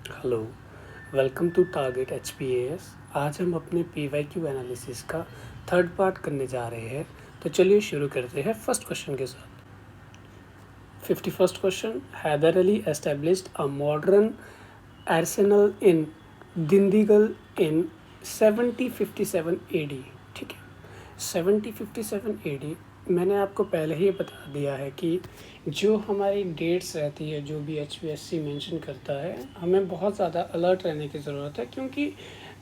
Hello, welcome to target HPAS. आज हम अपने पीवाईक्यू एनालिसिस का थर्ड पार्ट करने जा रहे हैं। तो चलिए शुरू करते हैं फर्स्ट क्वेश्चन के साथ। 51st question, Haidar Ali established a modern arsenal in Dindigul in 7057 AD. ठीक है, 7057 एडी। मैंने आपको पहले ही बता दिया है कि जो हमारी डेट्स रहती है, जो भी एचपीएससी मेंशन करता है, हमें बहुत ज़्यादा अलर्ट रहने की ज़रूरत है, क्योंकि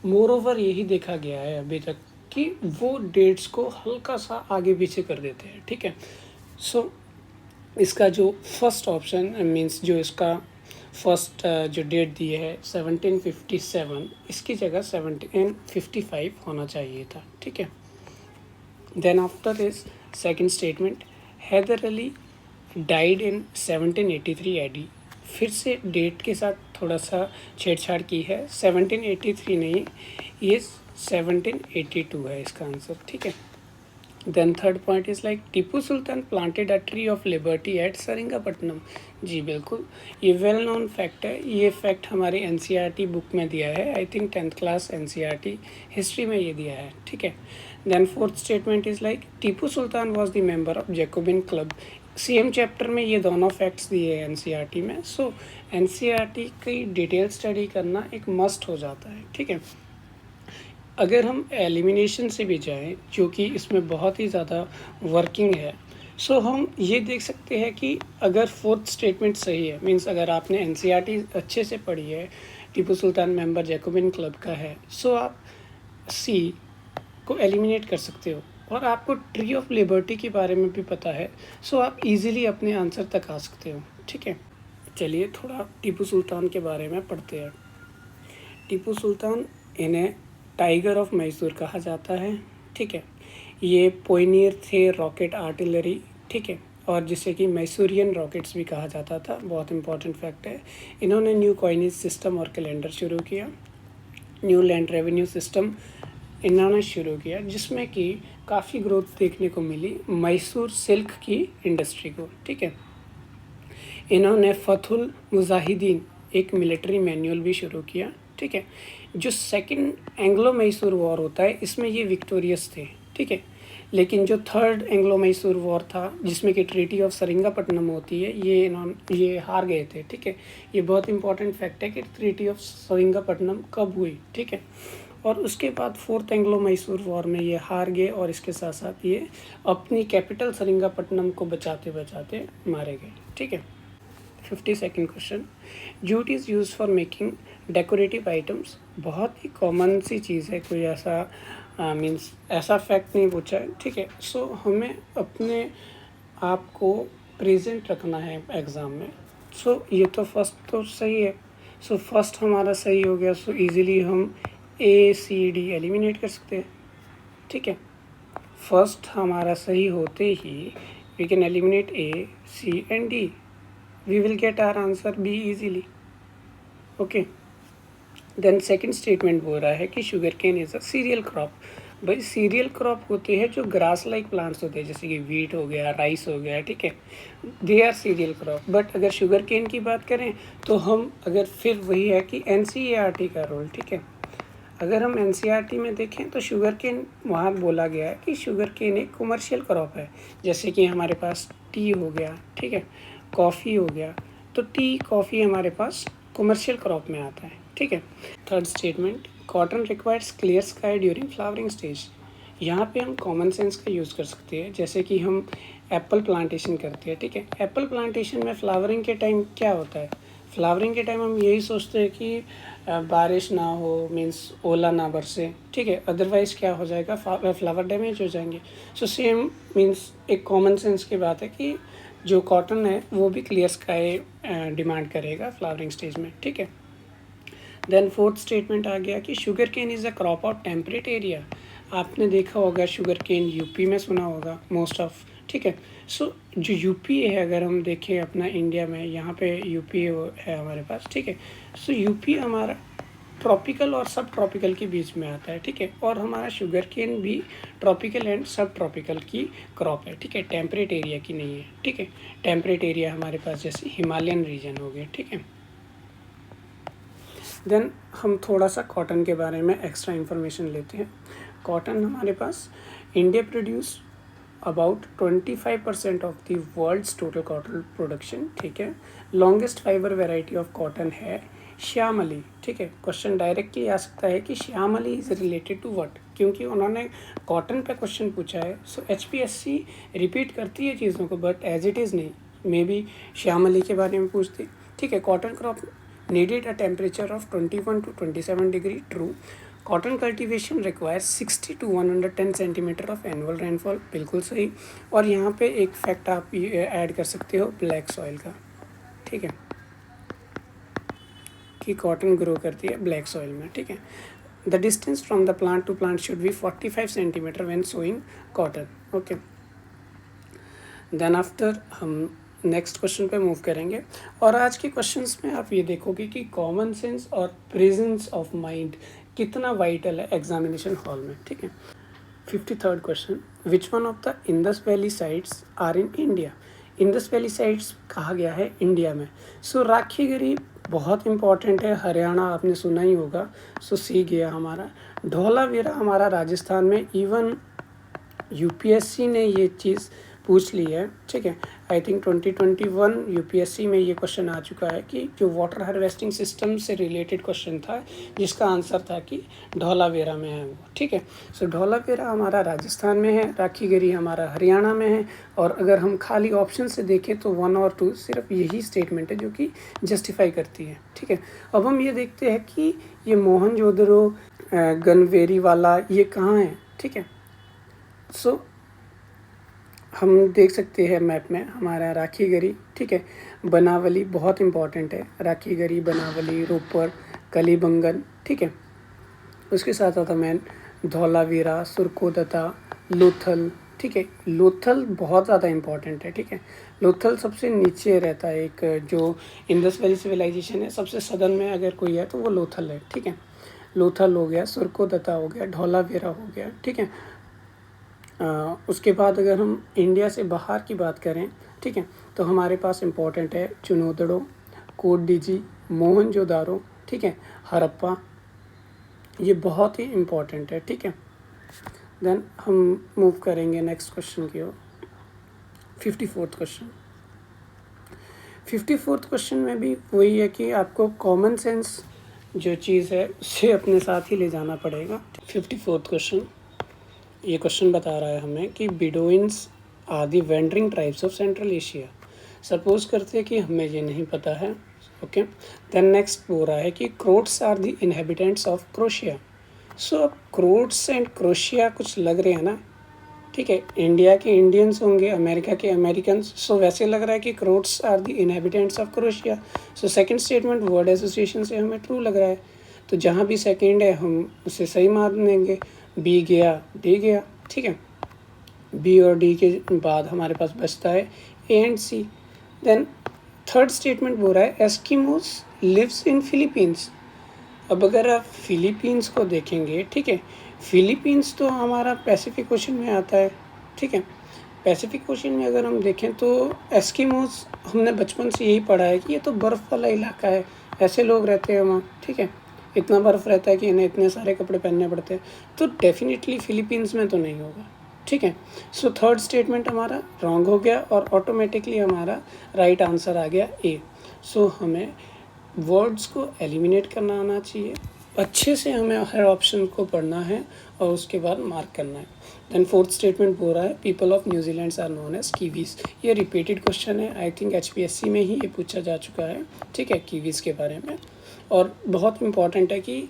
मोर ओवर यही देखा गया है अभी तक कि वो डेट्स को हल्का सा आगे पीछे कर देते हैं। ठीक है, सो इसका जो फर्स्ट ऑप्शन मीन्स जो इसका फर्स्ट जो डेट दी है 1757, इसकी जगह 1755 होना चाहिए था। ठीक है, then after is second statement, Haidar Ali died in 1783 AD. फिर से डेट के साथ थोड़ा सा छेड़छाड़ की है, 1783 नहीं, ये 1782 है इसका आंसर। ठीक है, then third point is like Tipu Sultan planted a tree of liberty at Seringapatam. जी बिल्कुल, ये वेल नोन फैक्ट है। ये फैक्ट हमारी एनसीईआरटी बुक में दिया है, I think 10th class NCERT history में ये दिया है। ठीक है, then fourth statement is like Tipu Sultan was the member of Jacobin club. Same chapter में ये दोनों फैक्ट्स दिए हैं एनसीईआरटी में। सो एनसीईआरटी की डिटेल स्टडी करना एक मस्ट हो जाता है। ठीक है, अगर हम एलिमिनेशन से भी जाएं, जो कि इसमें बहुत ही ज़्यादा वर्किंग है, सो हम ये देख सकते हैं कि अगर फोर्थ स्टेटमेंट सही है, मींस अगर आपने एनसीईआरटी अच्छे से पढ़ी है, Tipu Sultan member Jacobin club का है, सो आप सी को एलिमिनेट कर सकते हो। और आपको ट्री ऑफ लिबर्टी के बारे में भी पता है, सो आप इजीली अपने आंसर तक आ सकते हो। ठीक है, चलिए थोड़ा टीपू सुल्तान के बारे में पढ़ते हैं। टीपू सुल्तान इन्हें टाइगर ऑफ मैसूर कहा जाता है। ठीक है, ये पोइनियर थे रॉकेट आर्टिलरी। ठीक है, और जिसे कि मैसूरियन रॉकेट्स भी कहा जाता था, बहुत इंपॉर्टेंट फैक्ट है। इन्होंने न्यू कॉइनेज सिस्टम और कैलेंडर शुरू किया। न्यू लैंड रेवेन्यू सिस्टम इन्होंने शुरू किया, जिसमें कि काफ़ी ग्रोथ देखने को मिली मैसूर सिल्क की इंडस्ट्री को। ठीक है, इन्होंने फतहुल मुजाहिदीन एक मिलिट्री मैनुअल भी शुरू किया। ठीक है, जो सेकंड एंग्लो मैसूर वॉर होता है, इसमें ये विक्टोरियस थे। ठीक है, लेकिन जो थर्ड एंग्लो मैसूर वॉर था, जिसमें कि ट्रीटी ऑफ सरिंगापट्टनम होती है, ये हार गए थे। ठीक है, ये बहुत इंपॉर्टेंट फैक्ट है कि ट्रीटी ऑफ सरिंगापट्टनम कब हुई। ठीक है, और उसके बाद फोर्थ एंग्लो मैसूर वॉर में ये हार गए, और इसके साथ साथ ये अपनी कैपिटल सरिंगापट्टनम को बचाते बचाते मारे गए। ठीक है, 52nd question, jute is use for making decorative items. बहुत ही कॉमन सी चीज़ है, कोई ऐसा मीन्स ऐसा फैक्ट नहीं पूछा है। ठीक है, सो हमें अपने आप को प्रेजेंट रखना है एग्ज़ाम में। सो ये तो फर्स्ट तो सही है, सो फर्स्ट हमारा सही हो गया। सो इजीली हम ए सी डी एलिमिनेट कर सकते हैं। ठीक है, फर्स्ट हमारा सही होते ही we can eliminate A C and D, we will get our answer B easily. Okay, then second statement बोल रहा है कि sugar cane is a cereal crop. भाई सीरियल क्रॉप होते हैं जो ग्रास लाइक प्लांट्स होते हैं, जैसे कि वीट हो गया, राइस हो गया। ठीक है, they are cereal crop. But अगर शुगर केन की बात करें तो हम अगर फिर वही है कि एनसीईआरटी का रोल। ठीक है, अगर हम एनसीईआरटी में देखें तो शुगर केन वहाँ बोला गया है कि शुगर केन एक कमर्शियल क्रॉप है, जैसे कि हमारे पास टी हो गया। ठीक है, कॉफ़ी हो गया, तो टी कॉफ़ी हमारे पास कमर्शियल क्रॉप में आता है। ठीक है, third statement, cotton requires clear sky during flowering stage. यहाँ पे हम कॉमन सेंस का यूज़ कर सकते हैं, जैसे कि हम एप्पल प्लांटेशन करते हैं। ठीक है, एप्पल प्लांटेशन में फ्लावरिंग के टाइम क्या होता है, फ्लावरिंग के टाइम हम यही सोचते हैं कि बारिश ना हो, मीन्स ओला ना बरसे। ठीक है, अदरवाइज़ क्या हो जाएगा, फ्लावर डैमेज हो जाएंगे। सो सेम मीन्स एक कॉमन सेंस की बात है कि जो कॉटन है वो भी क्लियर स्काई डिमांड करेगा फ्लावरिंग स्टेज में। ठीक है, देन फोर्थ स्टेटमेंट आ गया कि sugar cane is a crop of temperate area. आपने देखा होगा शुगर केन यूपी में सुना होगा मोस्ट ऑफ। ठीक है, सो जो यूपी है, अगर हम देखें अपना इंडिया में, यहाँ पे यूपी है हमारे पास। ठीक है, सो यूपी हमारा ट्रॉपिकल और सब ट्रॉपिकल के बीच में आता है। ठीक है, और हमारा शुगर केन भी ट्रॉपिकल एंड सब ट्रॉपिकल की क्रॉप है। ठीक है, टेम्परेट एरिया की नहीं है। ठीक है, टेम्परेट एरिया हमारे पास जैसे हिमालयन रीजन हो गए। ठीक है, देन हम थोड़ा सा कॉटन के बारे में एक्स्ट्रा इन्फॉर्मेशन लेते हैं। कॉटन हमारे पास India produce about 25% of the world's total cotton production, ठीक है। Longest fibre variety of cotton है श्यामली, ठीक है। क्वेश्चन डायरेक्टली आ सकता है कि श्यामली इज रिलेटेड टू व्हाट, क्योंकि उन्होंने कॉटन पे क्वेश्चन पूछा है। सो HPSC रिपीट करती है चीज़ों को, बट एज इट इज़ नहीं, मे बी श्यामली के बारे में पूछती, ठीक है। Cotton crop needed a temperature of 21 to 27 degree, true. Cotton cultivation requires 60 to 110 centimetre of annual rainfall, बिल्कुल सही। और यहाँ पे एक फैक्ट आप ऐड कर सकते हो ब्लैक सॉइल का, ठीक है, कि कॉटन ग्रो करती है ब्लैक सॉइल में, ठीक है। The distance from the plant to plant should be 45 centimetre when sowing cotton, okay. Then after हम नेक्स्ट क्वेश्चन पे मूव करेंगे। और आज के क्वेश्चंस में आप ये देखोगे कि कॉमन सेंस और प्रेजेंस ऑफ माइंड कितना वाइटल है एग्जामिनेशन हॉल में, ठीक है। 53rd question, which one of the Indus valley sites are in India. Indus valley sites कहा गया है इंडिया में। सो राखीगढ़ी बहुत इंपॉर्टेंट है, हरियाणा आपने सुना ही होगा। सो सी गया हमारा। धौलावीरा हमारा राजस्थान में, इवन UPSC ने ये चीज़ पूछ ली है, ठीक है। आई थिंक 2021 UPSC में ये क्वेश्चन आ चुका है कि जो वाटर हार्वेस्टिंग सिस्टम से रिलेटेड क्वेश्चन था, जिसका आंसर था कि धौलावीरा में है वो, ठीक है। सो धौलावीरा हमारा राजस्थान में है, राखीगढ़ी हमारा हरियाणा में है। और अगर हम खाली ऑप्शन से देखें तो 1 और 2 सिर्फ यही स्टेटमेंट है जो कि जस्टिफाई करती है, ठीक है। अब हम ये देखते हैं कि ये मोहनजोदड़ो, गनवेरी वाला, ये कहाँ है, ठीक है। सो हम देख सकते हैं मैप में हमारा राखीगढ़ी, ठीक है। बनावली बहुत इंपॉर्टेंट है, राखीगढ़ी, बनावली, रोपर, कलीबंगन, ठीक है। उसके साथ आता मैन धौलावीरा, सुरकोदता, लोथल, ठीक है। लोथल बहुत ज़्यादा इंपॉर्टेंट है, ठीक है। लोथल सबसे नीचे रहता है, एक जो इंडस वैली सिविलाइजेशन है सबसे सदर्न में अगर कोई है तो वो लोथल है, ठीक है। लोथल हो गया, सुरकोदता हो गया, धौलावीरा हो गया, ठीक है। उसके बाद अगर हम इंडिया से बाहर की बात करें, ठीक है, तो हमारे पास इम्पोर्टेंट है चुनोदड़ो, कोटडीजी, मोहनजोदारो, ठीक है, हड़प्पा, ये बहुत ही इम्पोर्टेंट है, ठीक है। देन हम मूव करेंगे नेक्स्ट क्वेश्चन की ओर। 54th question. 54th क्वेश्चन में भी वही है कि आपको कॉमन सेंस जो चीज़ है उसे अपने साथ ही ले जाना पड़ेगा। 54th क्वेश्चन, ये क्वेश्चन बता रहा है हमें कि Bedouins are the wandering tribes of Central Asia. Suppose करते हैं कि हमें ये नहीं पता है, ओके। देन नेक्स्ट बोल रहा है कि Croats are the inhabitants of Croatia. So अब क्रोट्स एंड क्रोशिया कुछ लग रहे हैं ना, ठीक है। इंडिया के इंडियंस होंगे, अमेरिका के अमेरिकन्स, सो वैसे लग रहा है कि Croats are the inhabitants of Croatia. So second statement word association से हमें ट्रू लग रहा है, तो जहाँ भी सेकंड है हम उसे सही मान लेंगे। बी गया, डी गया, ठीक है। बी और डी के बाद हमारे पास बचता है A and C. Then third statement बोल रहा है एस्किमोस लिव्स इन फिलीपींस। अब अगर आप फिलीपींस को देखेंगे, ठीक है, फिलीपींस तो हमारा पैसिफिक ओशन में आता है, ठीक है। पैसिफिक ओशन में अगर हम देखें तो एस्किमोस हमने बचपन से यही पढ़ा है कि ये तो बर्फ़ वाला इलाका है, ऐसे लोग रहते हैं वहाँ, ठीक है। इतना बर्फ़ रहता है कि इन्हें इतने सारे कपड़े पहनने पड़ते हैं, तो डेफिनेटली फिलीपींस में तो नहीं होगा, ठीक है। सो थर्ड स्टेटमेंट हमारा रॉन्ग हो गया और ऑटोमेटिकली हमारा राइट आंसर आ गया ए। सो हमें वर्ड्स को एलिमिनेट करना आना चाहिए, अच्छे से हमें हर ऑप्शन को पढ़ना है और उसके बाद मार्क करना है। देन फोर्थ स्टेटमेंट बोल रहा है people of New Zealand are known as kiwis. ये रिपीटेड क्वेश्चन है, आई थिंक HPSC में ही ये पूछा जा चुका है, ठीक है, कीवीज़ के बारे में। और बहुत इंपॉर्टेंट है कि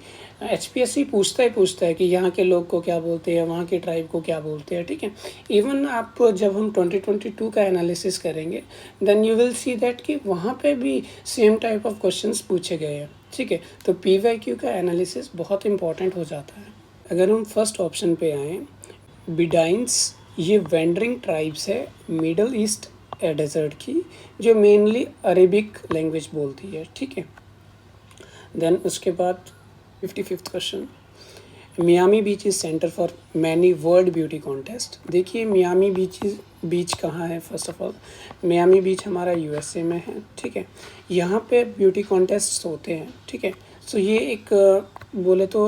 HPSC पूछता है कि यहाँ के लोग को क्या बोलते हैं, वहाँ के ट्राइब को क्या बोलते हैं, ठीक है। इवन आप जब हम 2022 का एनालिसिस करेंगे then you will see that कि वहाँ पे भी सेम टाइप ऑफ क्वेश्चंस पूछे गए हैं, ठीक है। तो PYQ का एनालिसिस बहुत इंपॉर्टेंट हो जाता है। अगर हम फर्स्ट ऑप्शन पे आएँ, बिडाइंस, ये वेंडरिंग ट्राइब्स है मिडल ईस्ट डेजर्ट की, जो मेनली अरेबिक लैंग्वेज बोलती है, ठीक है। देन उसके बाद 55th question, Miami beach is centre for many world beauty contest. देखिए मियामी बीच कहाँ है। फर्स्ट ऑफ ऑल मियामी बीच हमारा USA में है, ठीक है। यहाँ पे ब्यूटी कॉन्टेस्ट होते हैं, ठीक है। सो ये एक बोले तो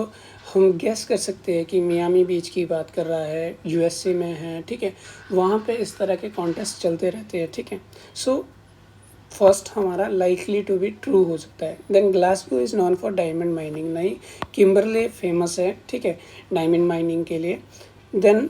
हम गेस कर सकते हैं कि मियामी बीच की बात कर रहा है, यूएसए में है, ठीक है। वहाँ पे इस तरह के कॉन्टेस्ट चलते रहते हैं, ठीक है। सो फर्स्ट हमारा लाइकली टू बी ट्रू हो सकता है। Then Glasgow is known for diamond mining, नहीं। किम्बरले फेमस है, ठीक है, डायमंड माइनिंग के लिए। देन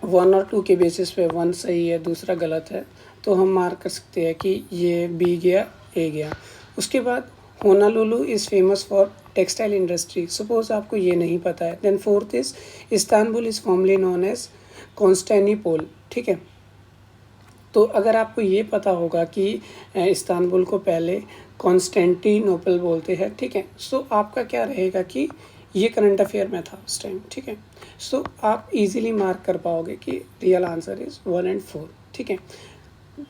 1 और 2 के बेसिस पे 1 सही है, दूसरा गलत है, तो हम मार्क कर सकते हैं कि ये बी गया, ए गया। उसके बाद Honolulu is famous for textile industry, suppose आपको ये नहीं पता है। Then 4th is Istanbul is formerly known as Constantinople, ठीक है। तो अगर आपको ये पता होगा कि इस्तांबुल को पहले कॉन्स्टेंटिनोपल बोलते हैं, ठीक है, सो आपका क्या रहेगा कि ये करंट अफेयर में था उस टाइम, ठीक है। सो आप इजीली मार्क कर पाओगे कि रियल आंसर इज़ 1 और 4, ठीक है।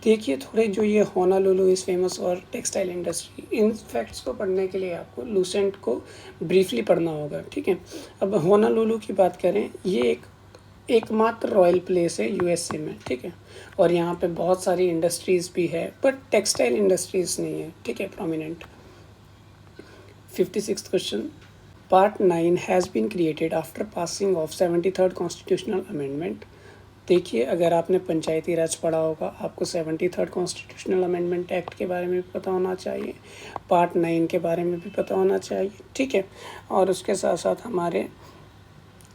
देखिए थोड़े जो ये होनालुलु इज़ फेमस और टेक्सटाइल इंडस्ट्री, इन फैक्ट्स को पढ़ने के लिए आपको लूसेंट को ब्रीफली पढ़ना होगा, ठीक है। अब होनालुलु की बात करें, ये एकमात्र रॉयल प्लेस है यूएसए में, ठीक है। और यहाँ पे बहुत सारी इंडस्ट्रीज़ भी है, बट टेक्सटाइल इंडस्ट्रीज़ नहीं है, ठीक है, prominent. 56th question, part 9 has been created after passing of 73rd constitutional amendment. देखिए अगर आपने पंचायती राज पढ़ा होगा, आपको 73rd कॉन्स्टिट्यूशनल अमेंडमेंट एक्ट के बारे में भी पता होना चाहिए, पार्ट 9 के बारे में भी पता होना चाहिए, ठीक है। और उसके साथ साथ हमारे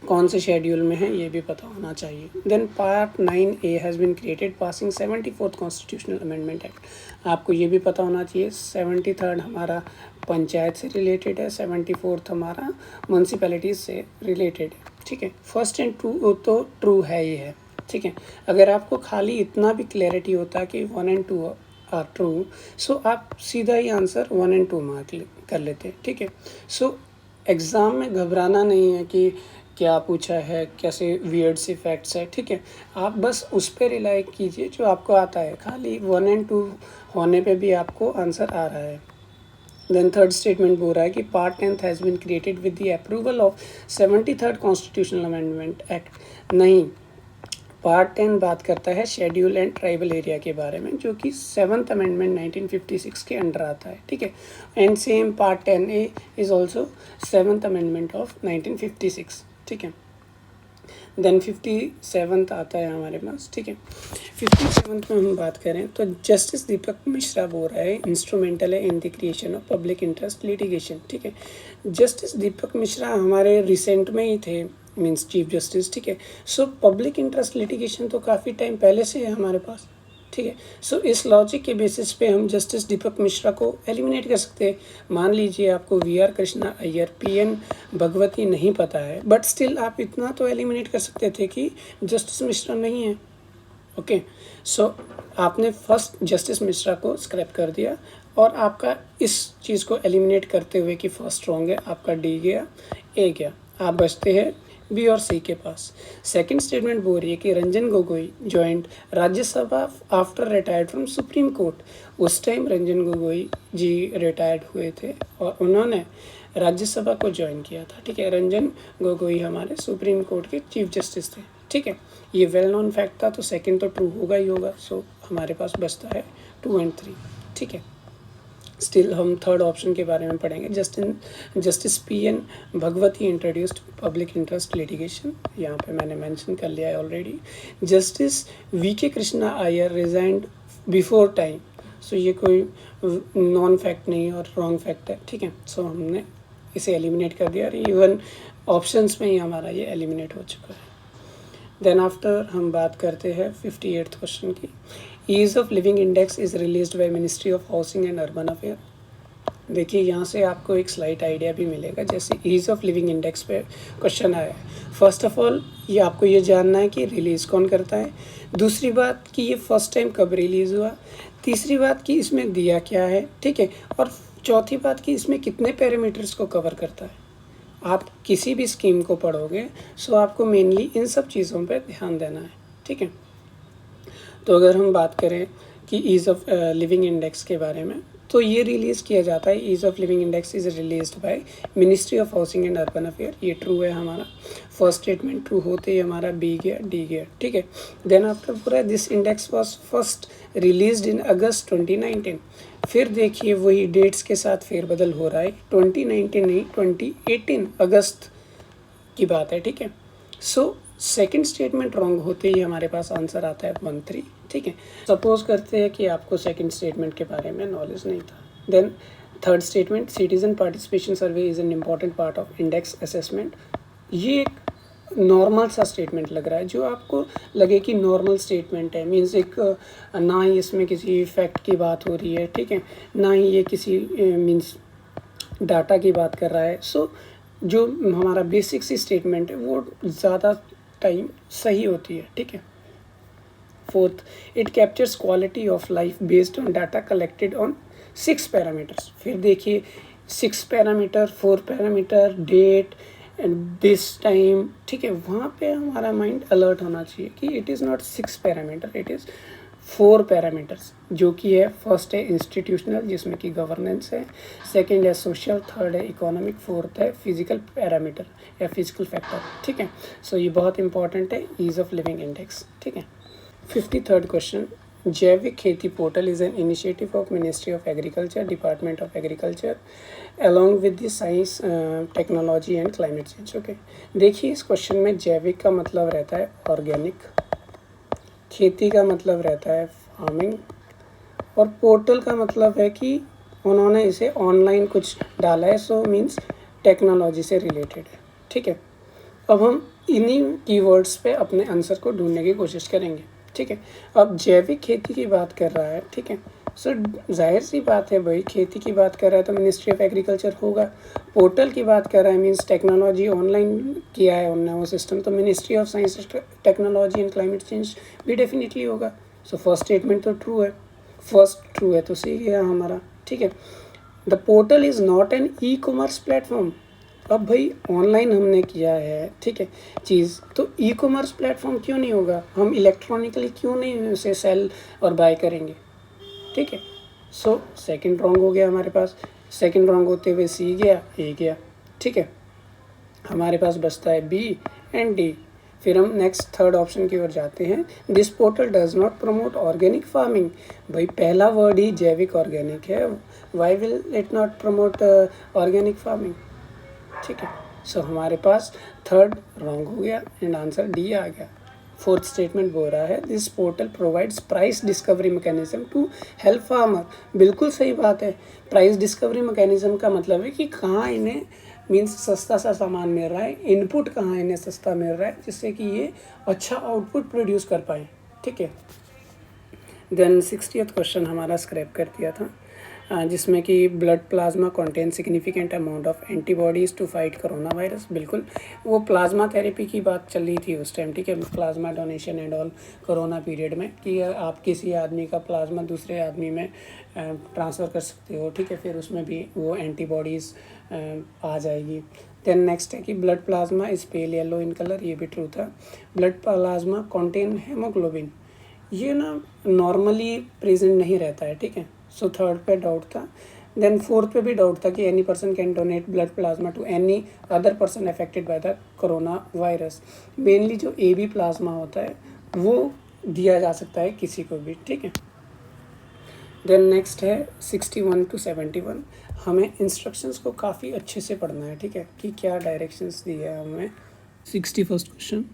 कौन से शेड्यूल में है ये भी पता होना चाहिए। Then part 9A has been created passing 74th constitutional amendment act, आपको ये भी पता होना चाहिए। 73rd हमारा पंचायत से रिलेटेड है, 74th हमारा म्यूनसिपैलिटीज़ से रिलेटेड है, ठीक है। फर्स्ट एंड टू तो ट्रू है ही है, ठीक है। अगर आपको खाली इतना भी क्लैरिटी होता कि 1 और 2 आर ट्रू, सो आप सीधा ही आंसर 1 और 2 मार्क कर लेते, ठीक है। सो एग्ज़ाम में घबराना नहीं है कि क्या पूछा है, कैसे वियर्ड से फैक्ट्स है, ठीक है। आप बस उस पर रिलाई कीजिए जो आपको आता है, खाली 1 और 2 होने पे भी आपको आंसर आ रहा है। देन थर्ड स्टेटमेंट बोल रहा है कि part 10th has been created with the approval of 73rd constitutional amendment act, नहीं। पार्ट 10 बात करता है शेड्यूल एंड ट्राइबल एरिया के बारे में, जो कि 7th अमेंडमेंट 1956 के अंडर आता है, ठीक है। And same part 10A is also 7th amendment of 1956, ठीक है। देन 57th आता है हमारे पास, ठीक है। 57th में हम बात करें तो जस्टिस दीपक मिश्रा बोल रहा है इंस्ट्रूमेंटल है in the creation of public interest litigation, ठीक है। जस्टिस दीपक मिश्रा हमारे रिसेंट में ही थे, मीन्स चीफ जस्टिस, ठीक है। सो पब्लिक इंटरेस्ट लिटिगेशन तो काफ़ी टाइम पहले से है हमारे पास, ठीक है। सो इस लॉजिक के बेसिस पे हम जस्टिस दीपक मिश्रा को एलिमिनेट कर सकते हैं। मान लीजिए आपको VR कृष्णा अय्यर, PN भगवती नहीं पता है, बट स्टिल आप इतना तो एलिमिनेट कर सकते थे कि जस्टिस मिश्रा नहीं है, ओके। सो आपने फर्स्ट जस्टिस मिश्रा को स्क्रैप कर दिया और आपका इस चीज़ को एलिमिनेट करते हुए कि फर्स्ट रॉन्ग है, आपका D गया, A गया, आप बचते हैं B और C के पास। सेकंड स्टेटमेंट बोल रही है कि Ranjan Gogoi joint Rajya Sabha after retired from supreme court. उस टाइम रंजन गोगोई जी रिटायर्ड हुए थे और उन्होंने राज्यसभा को ज्वाइन किया था, ठीक है। रंजन गोगोई हमारे सुप्रीम कोर्ट के चीफ जस्टिस थे, ठीक है। ये वेल नोन फैक्ट था, तो सेकंड तो ट्रू होगा ही होगा। सो हमारे पास बचता है 2 और 3, ठीक है। स्टिल हम थर्ड ऑप्शन के बारे में पढ़ेंगे। Justice PN Bhagwati introduced public interest litigation, यहाँ पे मैंने मेंशन कर लिया है already. Justice VK Krishna Iyer resigned before time, so ये कोई नॉन फैक्ट नहीं और रॉन्ग फैक्ट है, ठीक है। सो हमने इसे एलिमिनेट कर दिया और इवन ऑप्शंस में ही हमारा ये एलिमिनेट हो चुका है। देन आफ्टर हम बात करते हैं 58th क्वेश्चन की। Ease of living index is released by ministry of housing and urban affair. देखिए यहाँ से आपको एक स्लाइट आइडिया भी मिलेगा, जैसे ईज़ ऑफ लिविंग इंडेक्स पे क्वेश्चन आया है। फर्स्ट ऑफ ऑल ये आपको ये जानना है कि रिलीज़ कौन करता है, दूसरी बात कि ये फर्स्ट टाइम कब रिलीज़ हुआ, तीसरी बात कि इसमें दिया क्या है, ठीक है, और चौथी बात कि इसमें कितने पैरामीटर्स को कवर करता है। आप किसी भी स्कीम को पढ़ोगे सो आपको मेनली इन सब चीज़ों पर ध्यान देना है, ठीक है। तो अगर हम बात करें कि ईज़ ऑफ लिविंग इंडेक्स के बारे में, तो ये रिलीज़ किया जाता है, ease of living index is released by ministry of housing and urban affair. ये ट्रू है हमारा, फर्स्ट स्टेटमेंट ट्रू होते ही हमारा B गया, D गया, ठीक है। देन आफ्टर पूरा this index was first released in August 2019। फिर देखिए वही डेट्स के साथ फेरबदल हो रहा है, 2019 नहीं 2018 अगस्त की बात है, ठीक है। सो सेकंड स्टेटमेंट रॉन्ग होते ही हमारे पास आंसर आता है 13, ठीक है। सपोज करते हैं कि आपको सेकंड स्टेटमेंट के बारे में नॉलेज नहीं था। Then third statement, citizen participation survey is an important part of index assessment. ये एक नॉर्मल सा स्टेटमेंट लग रहा है, जो आपको लगे कि नॉर्मल स्टेटमेंट है, मीन्स एक ना ही इसमें किसी फैक्ट की बात हो रही है, ठीक है, ना ही ये किसी मीन्स डाटा की बात कर रहा है। सो जो हमारा बेसिक सी स्टेटमेंट है वो ज़्यादा टाइम सही होती है, ठीक है। Fourth, it captures quality of life based on data collected on 6 parameters. फिर देखिए 6 parameter, 4 parameter, date and this time, ठीक है। वहाँ पे हमारा माइंड अलर्ट होना चाहिए कि it is not 6 parameter, it is 4 parameters, जो कि है फर्स्ट है इंस्टीट्यूशनल जिसमें कि गवर्नेंस है, सेकंड है सोशल, थर्ड है इकोनॉमिक, फोर्थ है फिजिकल पैरामीटर या फिजिकल फैक्टर, ठीक है। सो ये बहुत इंपॉर्टेंट है, ईज ऑफ लिविंग इंडेक्स, ठीक है। 53rd क्वेश्चन, जैविक खेती portal is an initiative of ministry of agriculture, department of agriculture along with the science, technology and climate change. Okay, देखिए इस क्वेश्चन में जैविक का मतलब रहता है ऑर्गेनिक, खेती का मतलब रहता है फार्मिंग, और पोर्टल का मतलब है कि उन्होंने इसे ऑनलाइन कुछ डाला है, सो मीन्स टेक्नोलॉजी से रिलेटेड है, ठीक है। अब हम इन्हीं कीवर्ड्स पे अपने आंसर को ढूंढने की कोशिश करेंगे, ठीक है। अब जैविक खेती की बात कर रहा है, ठीक है, सो जाहिर सी बात है भाई, खेती की बात कर रहा है तो मिनिस्ट्री ऑफ एग्रीकल्चर होगा। पोर्टल की बात कर रहा है मीन्स टेक्नोलॉजी ऑनलाइन किया है उन्होंने वो सिस्टम, तो ministry of science technology and climate change भी डेफिनेटली होगा। सो फर्स्ट स्टेटमेंट तो ट्रू है, फर्स्ट ट्रू है तो सही गया हमारा, ठीक है। The portal is not an e commerce platform. अब भाई ऑनलाइन हमने किया है, ठीक है चीज़, तो ई कॉमर्स प्लेटफॉर्म क्यों नहीं होगा, हम इलेक्ट्रॉनिकली क्यों नहीं उसे सेल और बाय करेंगे, ठीक है। सो सेकंड रॉन्ग हो गया हमारे पास, सेकंड रॉन्ग होते हुए सी गया, ए गया, ठीक है। हमारे पास बचता है बी एंड डी। फिर हम नेक्स्ट थर्ड ऑप्शन की ओर जाते हैं, this portal does not promote organic farming. भाई पहला वर्ड ही जैविक ऑर्गेनिक है, why will it not promote organic farming, ठीक है। सो हमारे पास थर्ड रॉन्ग हो गया एंड आंसर डी आ गया। फोर्थ स्टेटमेंट बोल रहा है this portal provides price discovery mechanism to help farmer. बिल्कुल सही बात है, प्राइस डिस्कवरी मैकेनिज्म का मतलब है कि कहाँ इन्हें मीन्स सस्ता सा सामान मिल रहा है, इनपुट कहाँ इन्हें सस्ता मिल रहा है जिससे कि ये अच्छा आउटपुट प्रोड्यूस कर पाए, ठीक है। देन 60th क्वेश्चन हमारा स्क्रैप कर दिया था, जिसमें कि blood plasma contain significant amount of antibodies to fight corona virus. बिल्कुल वो प्लाज्मा थेरेपी की बात चल रही थी उस टाइम, ठीक है, plasma donation and all corona period में, कि आप किसी आदमी का प्लाज्मा दूसरे आदमी में ट्रांसफ़र कर सकते हो, ठीक है, फिर उसमें भी वो एंटीबॉडीज़ आ जाएगी। देन नेक्स्ट है कि blood plasma is pale yellow in colour, ये भी ट्रू था। ब्लड प्लाज्मा कंटेन हेमोग्लोबिन, ये ना नॉर्मली प्रेजेंट नहीं रहता है, ठीक है। सो थर्ड पे डाउट था। देन फोर्थ पे भी डाउट था कि any person can donate blood plasma to any other person affected by the corona virus. Mainly जो ए बी प्लाज्मा होता है वो दिया जा सकता है किसी को भी, ठीक है। देन नेक्स्ट है 61 to 71। हमें इंस्ट्रक्शंस को काफ़ी अच्छे से पढ़ना है, ठीक है, कि क्या डायरेक्शंस दिए हैं हमें। 61st क्वेश्चन,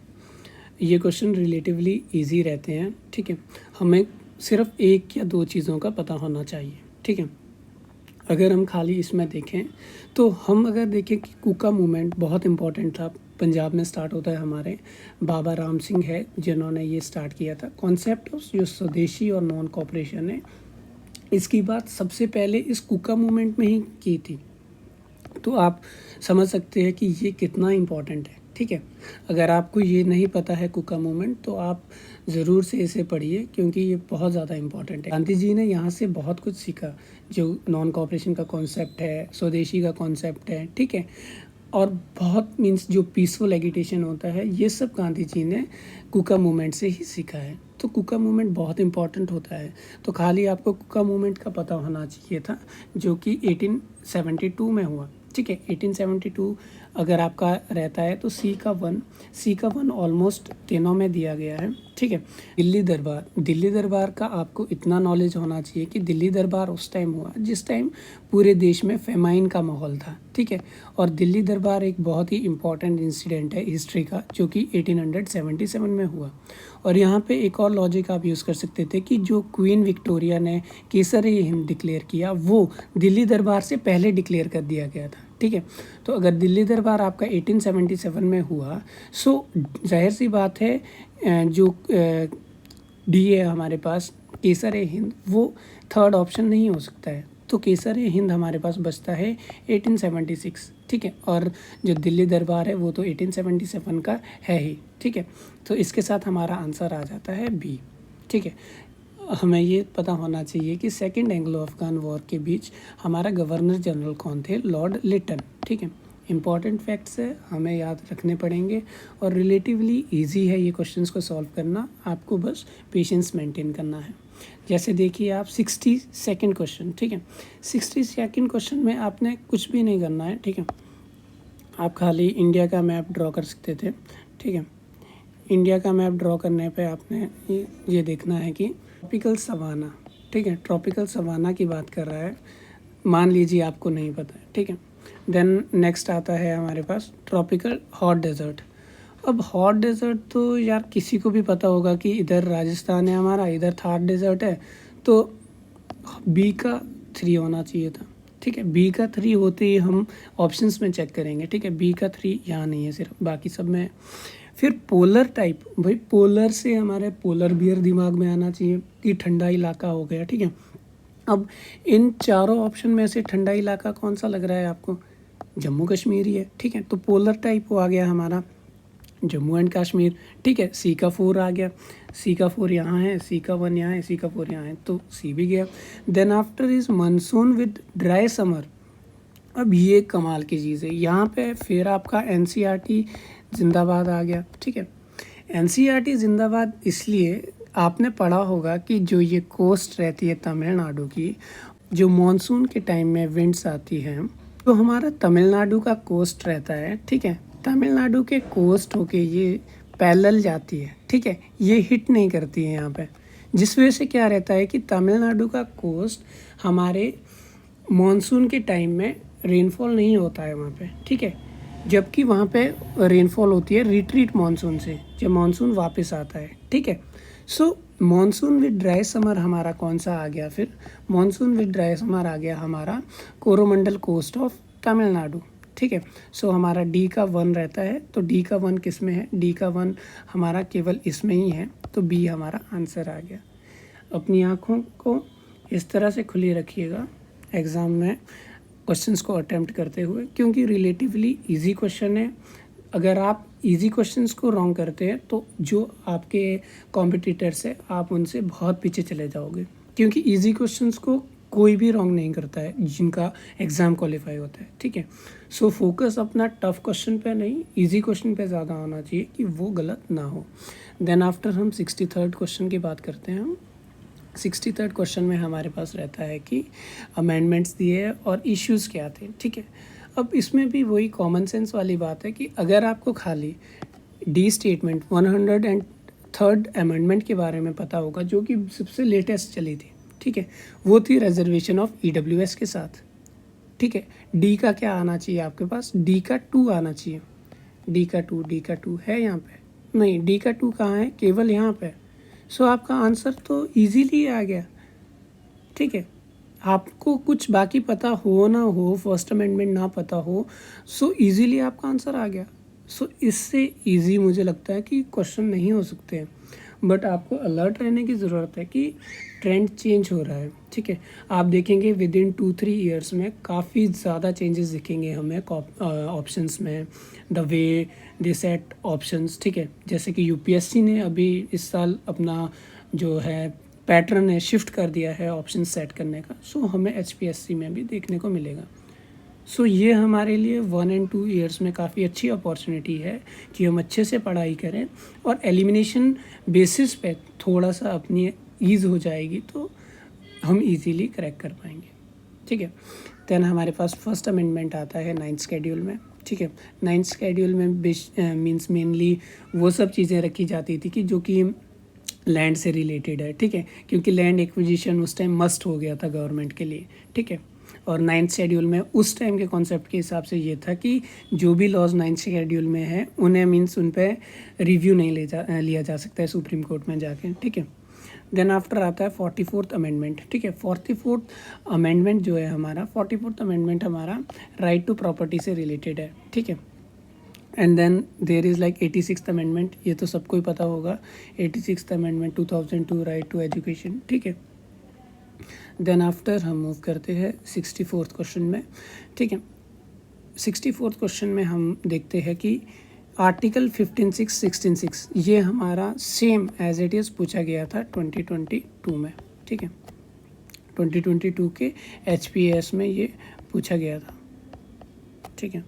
ये क्वेश्चन रिलेटिवली इजी रहते हैं, ठीक है। हमें सिर्फ एक या दो चीज़ों का पता होना चाहिए, ठीक है। अगर हम खाली इसमें देखें तो हम अगर देखें कि कुका मूवमेंट बहुत इम्पॉर्टेंट था, पंजाब में स्टार्ट होता है, हमारे बाबा राम सिंह है जिन्होंने ये स्टार्ट किया था। कॉन्सेप्ट ऑफ जो स्वदेशी और नॉन कॉपरेशन है, इसकी बात सबसे पहले इस कुका मूवमेंट में ही की थी, तो आप समझ सकते हैं कि ये कितना इम्पोर्टेंट है, ठीक है। अगर आपको ये नहीं पता है कुका मूवमेंट तो आप ज़रूर से इसे पढ़िए, क्योंकि ये बहुत ज़्यादा इम्पोर्टेंट है। गांधी जी ने यहाँ से बहुत कुछ सीखा, जो नॉन कॉपरेशन का कॉन्सेप्ट है, स्वदेशी का कॉन्सेप्ट है, ठीक है, और बहुत मीन्स जो पीसफुल एगिटेशन होता है, ये सब गांधी जी ने कुका मूवमेंट से ही सीखा है। तो कुका मूवमेंट बहुत इंपॉर्टेंट होता है, तो खाली आपको कुका मूवमेंट का पता होना चाहिए था, जो कि 1872 में हुआ, ठीक है। 1872 अगर आपका रहता है तो सी का वन ऑलमोस्ट तीनों में दिया गया है, ठीक। ठीक है। दिल्ली दरबार का आपको इतना नॉलेज होना चाहिए कि दिल्ली दरबार उस टाइम हुआ जिस टाइम पूरे देश में फेमाइन का माहौल था, ठीक है। और दिल्ली दरबार एक बहुत ही इम्पॉर्टेंट इंसिडेंट है हिस्ट्री का, जो कि 1877 में हुआ। और यहाँ पे एक और लॉजिक आप यूज़ कर सकते थे कि जो क्वीन विक्टोरिया ने केसर-ए हिंद डिक्लेयर किया, वो दिल्ली दरबार से पहले डिक्लेयर कर दिया गया था, ठीक है। तो अगर दिल्ली दरबार आपका 1877 में हुआ, सो जाहिर सी बात है जो डी है हमारे पास केसर-ए-हिंद, वो थर्ड ऑप्शन नहीं हो सकता है। तो केसर-ए-हिंद हमारे पास बचता है 1876, ठीक है। और जो दिल्ली दरबार है वो तो 1877 का है ही, ठीक है। तो इसके साथ हमारा आंसर आ जाता है बी, ठीक है। हमें ये पता होना चाहिए कि सेकेंड एंग्लो अफ़गान वॉर के बीच हमारा गवर्नर जनरल कौन थे, लॉर्ड लिटन, ठीक है। इंपॉर्टेंट फैक्ट्स है, हमें याद रखने पड़ेंगे और रिलेटिवली इजी है ये क्वेश्चंस को सॉल्व करना, आपको बस पेशेंस मेंटेन करना है। जैसे देखिए आप 62nd क्वेश्चन, ठीक है। 62nd क्वेश्चन में आपने कुछ भी नहीं करना है, ठीक है। आप खाली इंडिया का मैप ड्रॉ कर सकते थे, ठीक है। इंडिया का मैप ड्रॉ करने पे आपने ये देखना है कि ट्रॉपिकल सवाना, ठीक है, ट्रॉपिकल सवाना की बात कर रहा है, मान लीजिए आपको नहीं पता है, ठीक है। देन नेक्स्ट आता है हमारे पास ट्रॉपिकल हॉट डेजर्ट। अब हॉट डेजर्ट तो यार किसी को भी पता होगा कि इधर राजस्थान है हमारा, इधर थार डेजर्ट है, तो बी का 3 होना चाहिए था, ठीक है। बी का 3 होते ही हम ऑप्शंस में चेक करेंगे, ठीक है। बी का 3 यहाँ नहीं है, सिर्फ बाकी सब में। फिर पोलर टाइप, भाई पोलर से हमारे पोलर बियर दिमाग में आना चाहिए कि ठंडा इलाका हो गया, ठीक है। अब इन चारों ऑप्शन में से ठंडा इलाका कौन सा लग रहा है आपको? जम्मू कश्मीर ही है, ठीक है। तो पोलर टाइप वो आ गया हमारा जम्मू एंड कश्मीर, ठीक है। सी का 4 आ गया, सी का 4 यहाँ है, सी का 1 यहाँ है, सी का 4 यहाँ है, तो सी भी गया। Then after is monsoon with dry summer. अब ये कमाल की चीज़ है, यहाँ पे फिर आपका एनसीईआरटी जिंदाबाद आ गया, ठीक है। एनसीईआरटी जिंदाबाद इसलिए आपने पढ़ा होगा कि जो ये कोस्ट रहती है तमिलनाडु की, जो मॉनसून के टाइम में विंड्स आती हैं, तो हमारा तमिलनाडु का कोस्ट रहता है, ठीक है। तमिलनाडु के कोस्ट होके ये पैरेलल जाती है, ठीक है, ये हिट नहीं करती है यहाँ पे, जिस वजह से क्या रहता है कि तमिलनाडु का कोस्ट हमारे मॉनसून के टाइम में रेनफॉल नहीं होता है वहाँ पे, ठीक है। जबकि वहाँ पे रेनफॉल होती है रिट्रीट मॉनसून से, जब मॉनसून वापस आता है, ठीक है। सो मॉनसून विद ड्राई समर हमारा कौन सा आ गया फिर? मॉनसून विद ड्राई समर आ गया हमारा कोरोमंडल कोस्ट ऑफ तमिलनाडु, ठीक है। सो हमारा डी का 1 रहता है, तो डी का 1 किस में है? डी का 1 हमारा केवल इसमें ही है, तो बी हमारा आंसर आ गया। अपनी आँखों को इस तरह से खुली रखिएगा एग्ज़ाम में क्वेश्चंस को अटेम्प्ट करते हुए, क्योंकि रिलेटिवली इजी क्वेश्चन है। अगर आप इजी क्वेश्चंस को रॉन्ग करते हैं तो जो आपके कॉम्पिटिटर्स है आप उनसे बहुत पीछे चले जाओगे, क्योंकि इजी क्वेश्चंस को कोई भी रॉन्ग नहीं करता है जिनका एग्ज़ाम क्वालिफाई होता है, ठीक है। सो फोकस अपना टफ क्वेश्चन पे नहीं, इजी क्वेश्चन पे ज़्यादा होना चाहिए कि वो गलत ना हो। देन आफ्टर हम 63rd क्वेश्चन की बात करते हैं। हम 63rd क्वेश्चन में हमारे पास रहता है कि अमेंडमेंट्स दिए और इश्यूज़ क्या थे, ठीक है। अब इसमें भी वही कॉमन सेंस वाली बात है कि अगर आपको खाली डी स्टेटमेंट 103rd अमेंडमेंट के बारे में पता होगा, जो कि सबसे लेटेस्ट चली थी, ठीक है, वो थी रिजर्वेशन ऑफ EWS के साथ, ठीक है। डी का क्या आना चाहिए आपके पास? डी का 2 आना चाहिए। डी का 2 है यहाँ पे? नहीं, डी का 2 कहाँ है? केवल यहाँ पे। सो आपका आंसर तो इजीली आ गया, ठीक है। आपको कुछ बाकी पता हो ना हो, फर्स्ट अमेंडमेंट ना पता हो, सो इजीली आपका आंसर आ गया। सो इससे इजी मुझे लगता है कि क्वेश्चन नहीं हो सकते हैं, बट आपको अलर्ट रहने की ज़रूरत है कि ट्रेंड चेंज हो रहा है, ठीक है। आप देखेंगे विद इन 2-3 ईयर्स में काफ़ी ज़्यादा चेंजेस दिखेंगे हमें ऑप्शंस में, the way they set options, ठीक है। जैसे कि यूपीएससी ने अभी इस साल अपना जो है पैटर्न है शिफ्ट कर दिया है ऑप्शन सेट करने का, सो हमें HPSC में भी देखने को मिलेगा। सो ये हमारे लिए 1 और 2 ईयर्स में काफ़ी अच्छी अपॉर्चुनिटी है कि हम अच्छे से पढ़ाई करें और एलिमिनेशन बेसिस पे थोड़ा सा अपनी ईज़ हो जाएगी, तो हम इजीली क्रैक कर पाएंगे, ठीक है। देन हमारे पास फर्स्ट अमेंडमेंट आता है 9th शेड्यूल में, ठीक है। 9th शेड्यूल में मीन्स मेनली वो सब चीज़ें रखी जाती थी कि जो कि लैंड से रिलेटेड है, ठीक है, क्योंकि लैंड एक्विजिशन उस टाइम मस्ट हो गया था गवर्नमेंट के लिए, ठीक है। और 9th शेड्यूल में उस टाइम के कॉन्सेप्ट के हिसाब से ये था कि जो भी लॉज 9th शेड्यूल में है उन्हें मीन्स उन पर रिव्यू नहीं लिया जा सकता है सुप्रीम कोर्ट में जाके, ठीक है। देन आफ्टर आता है 44th अमेंडमेंट, ठीक है। 44th अमेंडमेंट जो है हमारा, 44th अमेंडमेंट हमारा राइट टू प्रॉपर्टी से रिलेटेड है, ठीक है। And then there is like 86th amendment, ये तो सबको ही पता होगा, 86th amendment 2002 right to education, ठीक है। देन आफ्टर हम मूव करते हैं 64th क्वेश्चन में, ठीक है। 64th क्वेश्चन में हम देखते हैं कि आर्टिकल 15(6), 16(6) ये हमारा सेम एज इट इज़ पूछा गया था 2022 में, ठीक है। 2022 के HPAS में ये पूछा गया था, ठीक है।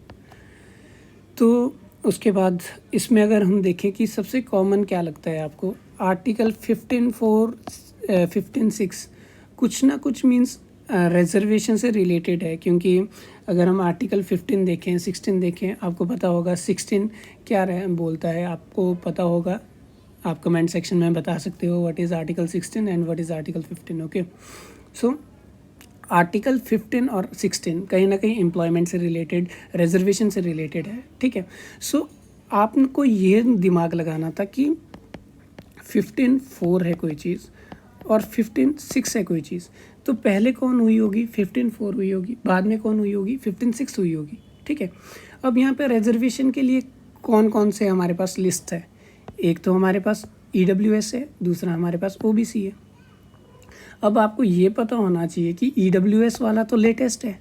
तो उसके बाद इसमें अगर हम देखें कि सबसे कॉमन क्या लगता है आपको, आर्टिकल 15(4), 15(6) कुछ ना कुछ मीन्स रिजर्वेशन से रिलेटेड है, क्योंकि अगर हम आर्टिकल 15 देखें, 16 देखें, आपको पता होगा 16 क्या बोलता है, आपको पता होगा, आप कमेंट सेक्शन में बता सकते हो what is article 16 and what is article 15, okay. So article 15 और 16 कहीं ना कहीं एम्प्लॉयमेंट से रिलेटेड, रिजर्वेशन से रिलेटेड है, ठीक है। सो आपको ये दिमाग लगाना था कि 15(4) है कोई चीज़ और 15(6) है कोई चीज़, तो पहले कौन हुई होगी, 15(4) हुई होगी, बाद में कौन हुई होगी, 15(6) हुई होगी, ठीक है। अब यहाँ पे रिजर्वेशन के लिए कौन कौन से हमारे पास लिस्ट है, एक तो हमारे पास EWS है, दूसरा हमारे पास OBC है। अब आपको ये पता होना चाहिए कि EWS वाला तो लेटेस्ट है,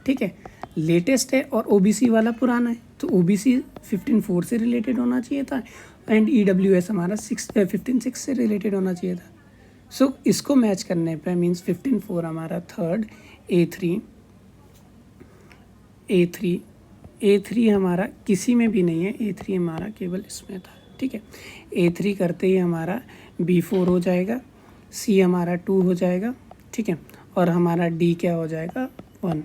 ठीक है, लेटेस्ट है, और OBC वाला पुराना है, तो OBC 15(4) से रिलेटेड होना चाहिए था एंड EWS हमारा 15(6) से रिलेटेड होना चाहिए था। सो इसको मैच करने पे मीन्स 15(4) हमारा थर्ड, A3 हमारा किसी में भी नहीं है, A3 हमारा केवल इसमें था, ठीक है। A3 करते ही हमारा B4 हो जाएगा, C हमारा 2 हो जाएगा, ठीक है, और हमारा D क्या हो जाएगा, 1।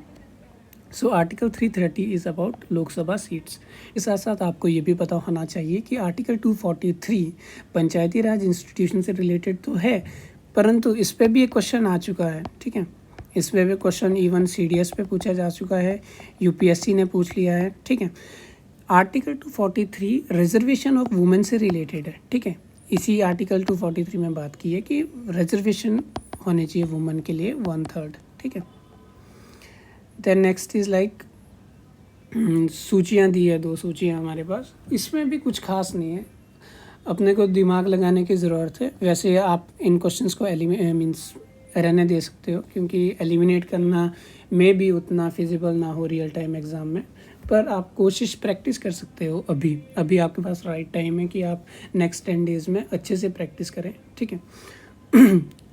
So article 330 is about Lok Sabha seats. इस साथ साथ आपको ये भी पता होना चाहिए कि आर्टिकल 243 पंचायती राज इंस्टीट्यूशन से रिलेटेड तो है, परंतु इस पर भी एक क्वेश्चन आ चुका है, ठीक है। इस पर भी क्वेश्चन इवन CDS पे पूछा जा चुका है, UPSC ने पूछ लिया है, ठीक है। आर्टिकल 243 रिजर्वेशन ऑफ वुमेन से रिलेटेड है, ठीक है। इसी आर्टिकल 243 में बात की है कि रिजर्वेशन होने चाहिए वुमेन के लिए 1/3, ठीक है। देन नेक्स्ट इज़ लाइक सूचियाँ दी है, 2 सूचियाँ हमारे पास, इसमें भी कुछ खास नहीं है, अपने को दिमाग लगाने की ज़रूरत है। वैसे आप इन क्वेश्चंस को मीन्स रहने दे सकते हो, क्योंकि एलिमिनेट करना में भी उतना फिजिबल ना हो रियल टाइम एग्ज़ाम में, पर आप कोशिश प्रैक्टिस कर सकते हो। अभी आपके पास राइट टाइम है कि आप नेक्स्ट 10 डेज़ में अच्छे से प्रैक्टिस करें, ठीक है।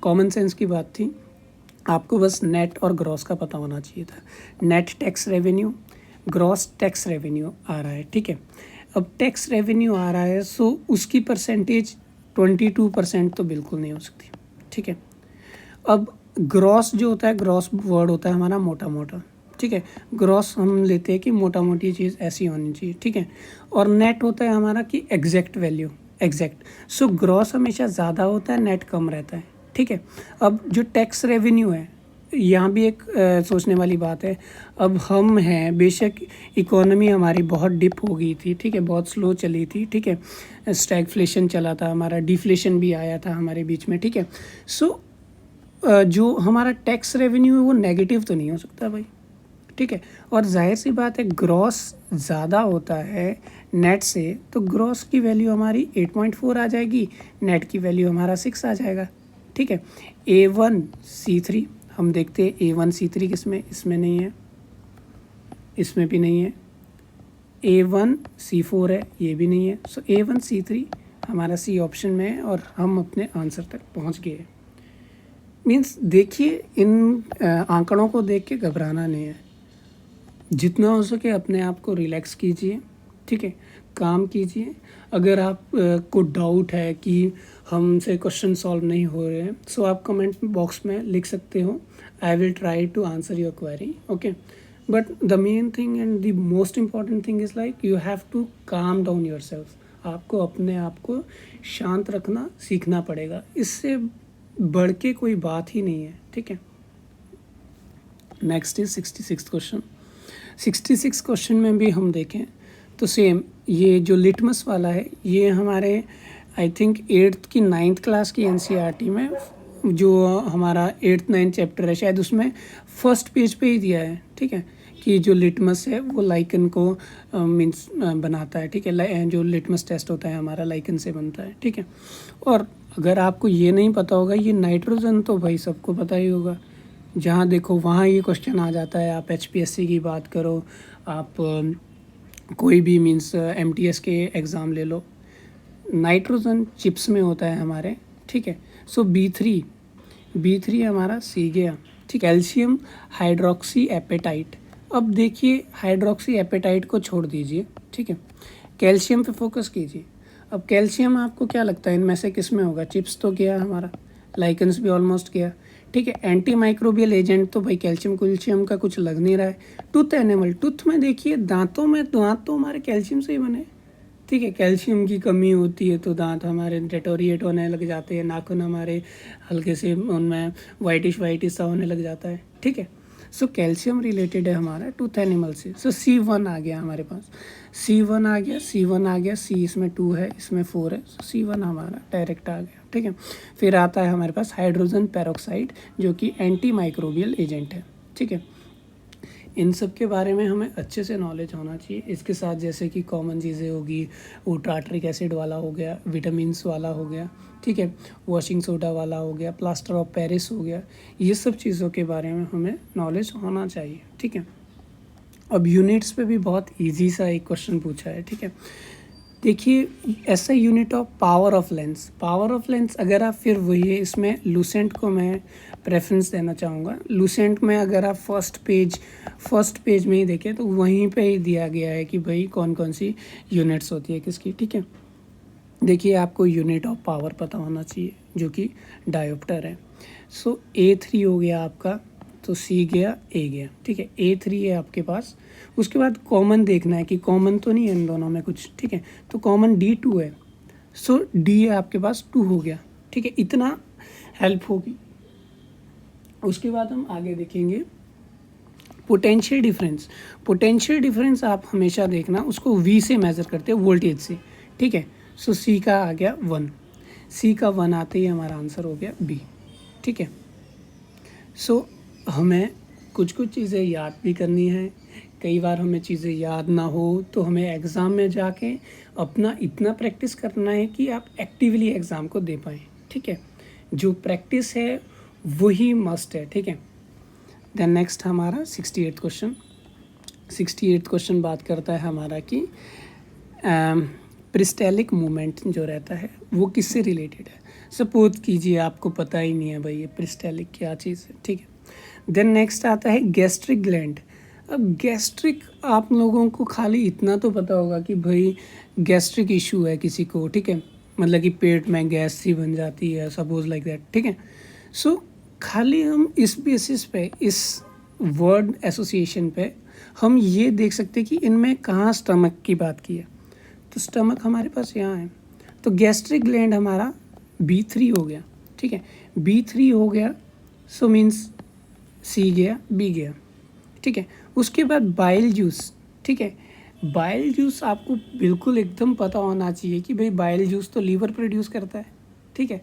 कॉमन सेंस की बात थी, आपको बस नेट और ग्रॉस का पता होना चाहिए था। Net tax revenue, gross tax revenue आ रहा है, ठीक है। अब टैक्स रेवेन्यू आ रहा है, सो उसकी परसेंटेज 22% तो बिल्कुल नहीं हो सकती, ठीक है। अब ग्रॉस जो होता है, ग्रॉस वर्ड होता है हमारा मोटा मोटा, ठीक है। ग्रॉस हम लेते हैं कि मोटा मोटी चीज़ ऐसी होनी चाहिए, ठीक है। और नेट होता है हमारा कि exact value, exact. So gross हमेशा ज़्यादा होता है, नेट कम रहता है, ठीक है। अब जो टैक्स रेवेन्यू है, यहाँ भी एक सोचने वाली बात है। अब हम हैं, बेशक इकोनॉमी हमारी बहुत डिप हो गई थी, ठीक है, बहुत स्लो चली थी, ठीक है, स्टैगफ्लेशन चला था हमारा, डिफ्लेशन भी आया था हमारे बीच में, ठीक है। सो जो हमारा टैक्स रेवेन्यू है वो नेगेटिव तो नहीं हो सकता भाई, ठीक है। और जाहिर सी बात है, ग्रॉस ज़्यादा होता है नेट से, तो ग्रॉस की वैल्यू हमारी 8.4 आ जाएगी, नेट की वैल्यू हमारा 6 आ जाएगा, ठीक है। A1C3 हम देखते हैं, A1C3 किसमें, इसमें नहीं है, इसमें भी नहीं है। A1C4 है, ये भी नहीं है। सो A1C3 हमारा C ऑप्शन में है और हम अपने आंसर तक पहुंच गए। मीन्स देखिए, इन आंकड़ों को देख के घबराना नहीं है, जितना हो सके अपने आप को रिलैक्स कीजिए, ठीक है, काम कीजिए। अगर आप को डाउट है कि हमसे क्वेश्चन सॉल्व नहीं हो रहे हैं, सो आप कमेंट बॉक्स में लिख सकते हो, I will try to answer your query, okay. But the main thing and the most important thing is like you have to calm down yourself. आपको अपने आप को शांत रखना सीखना पड़ेगा, इससे बढ़ के कोई बात ही नहीं है, ठीक है। Next is 66 question. 66 क्वेश्चन में भी हम देखें तो सेम, ये जो लिटमस वाला है ये हमारे आई थिंक 8th की 9th क्लास की NCERT में जो हमारा 8th 9th चैप्टर है शायद उसमें फर्स्ट पेज पे ही दिया है, ठीक है, कि जो लिटमस है वो लाइकन को मीन्स बनाता है, ठीक है। जो लिटमस टेस्ट होता है हमारा लाइकन से बनता है, ठीक है। और अगर आपको ये नहीं पता होगा, ये नाइट्रोजन तो भाई सबको पता ही होगा, जहाँ देखो वहाँ ये क्वेश्चन आ जाता है। आप HPSC की बात करो, आप कोई भी मीन्स MTS के एग्ज़ाम ले लो, नाइट्रोजन चिप्स में होता है हमारे, ठीक है। सो B3 हमारा सी गया, ठीक। कैल्शियम हाइड्रोक्सी एपेटाइट, अब देखिए हाइड्रोक्सी एपेटाइट को छोड़ दीजिए, ठीक है, कैल्शियम पे फोकस कीजिए। अब कैल्शियम आपको क्या लगता है इनमें से किस में होगा? चिप्स तो गया हमारा, लाइकन्स भी ऑलमोस्ट गया, ठीक है। एंटी माइक्रोबियल एजेंट तो भाई कैल्शियम का कुछ लग नहीं रहा है। टूथ एनिमल, टूथ में देखिए दांतों में, दांत तो हमारे कैल्शियम से ही बने, ठीक है। कैल्शियम की कमी होती है तो दांत हमारे डेटोरिएट होने लग जाते हैं, नाखून हमारे हल्के से उनमें वाइटिश सा होने लग जाता है, ठीक है। सो कैल्शियम रिलेटेड है हमारा टूथ एनिमल से। सो C1 आ गया हमारे पास, C1 आ गया, C इसमें 2 है, इसमें 4 है, सो C1 हमारा डायरेक्ट आ गया, ठीक है। फिर आता है हमारे पास हाइड्रोजन पेरोक्साइड जो कि एंटी माइक्रोबियल एजेंट है, ठीक है। इन सब के बारे में हमें अच्छे से नॉलेज होना चाहिए। इसके साथ जैसे कि कॉमन चीज़ें होगी, वो टार्टरिक एसिड वाला हो गया, विटामिन्स वाला हो गया, ठीक है, वॉशिंग सोडा वाला हो गया, प्लास्टर ऑफ पेरिस हो गया, ये सब चीज़ों के बारे में हमें नॉलेज होना चाहिए, ठीक है। अब यूनिट्स पे भी बहुत इजी सा एक क्वेश्चन पूछा है, ठीक है। देखिए ऐसा unit of power of lens, अगर आप फिर वही है, इसमें लूसेंट को मैं प्रेफरेंस देना चाहूँगा। लूसेंट में अगर आप फर्स्ट पेज में ही देखें तो वहीं पे ही दिया गया है कि भाई कौन कौन सी यूनिट्स होती है किसकी, ठीक है। देखिए आपको यूनिट ऑफ पावर पता होना चाहिए जो कि डायोप्टर है। सो A3 हो गया आपका, तो C गया, A गया, ठीक है। A3 है आपके पास। उसके बाद कॉमन देखना है कि कॉमन तो नहीं है इन दोनों में कुछ, ठीक है, तो कॉमन D2 है, सो D है आपके पास, 2 हो गया, ठीक है। इतना हेल्प होगी। उसके बाद हम आगे देखेंगे पोटेंशियल डिफरेंस आप हमेशा देखना उसको V से मेज़र करते हैं, वोल्टेज से, ठीक है। सो C का आ गया 1, C का 1 आते ही हमारा आंसर हो गया B, ठीक है। सो हमें कुछ चीज़ें याद भी करनी है। कई बार हमें चीज़ें याद ना हो तो हमें एग्ज़ाम में जाके अपना इतना प्रैक्टिस करना है कि आप एक्टिवली एग्ज़ाम को दे पाएँ, ठीक है। जो प्रैक्टिस है वही मस्ट है, ठीक है। देन नेक्स्ट हमारा 68 क्वेश्चन बात करता है हमारा कि प्रिस्टेलिक मूवमेंट जो रहता है वो किससे रिलेटेड है। सपोज कीजिए आपको पता ही नहीं है भाई ये प्रिस्टेलिक क्या चीज़ है, ठीक है। देन नेक्स्ट आता है गैस्ट्रिक ग्लैंड। अब गैस्ट्रिक आप लोगों को खाली इतना तो पता होगा कि भाई गैस्ट्रिक इशू है किसी को, ठीक है, मतलब कि पेट में गैस सी बन जाती है, सपोज लाइक दैट, ठीक है। सो खाली हम इस बेसिस पे, इस वर्ड एसोसिएशन पे हम ये देख सकते हैं कि इनमें कहाँ स्टमक की बात की है, तो स्टमक हमारे पास यहाँ है, तो गैस्ट्रिक ग्लैंड हमारा B3 हो गया, ठीक है। B3 हो गया, सो मीन्स C गया, B गया, ठीक है। उसके बाद बाइल जूस, ठीक है। बाइल जूस आपको बिल्कुल एकदम पता होना चाहिए कि भाई बाइल जूस तो लीवर प्रोड्यूस करता है, ठीक है।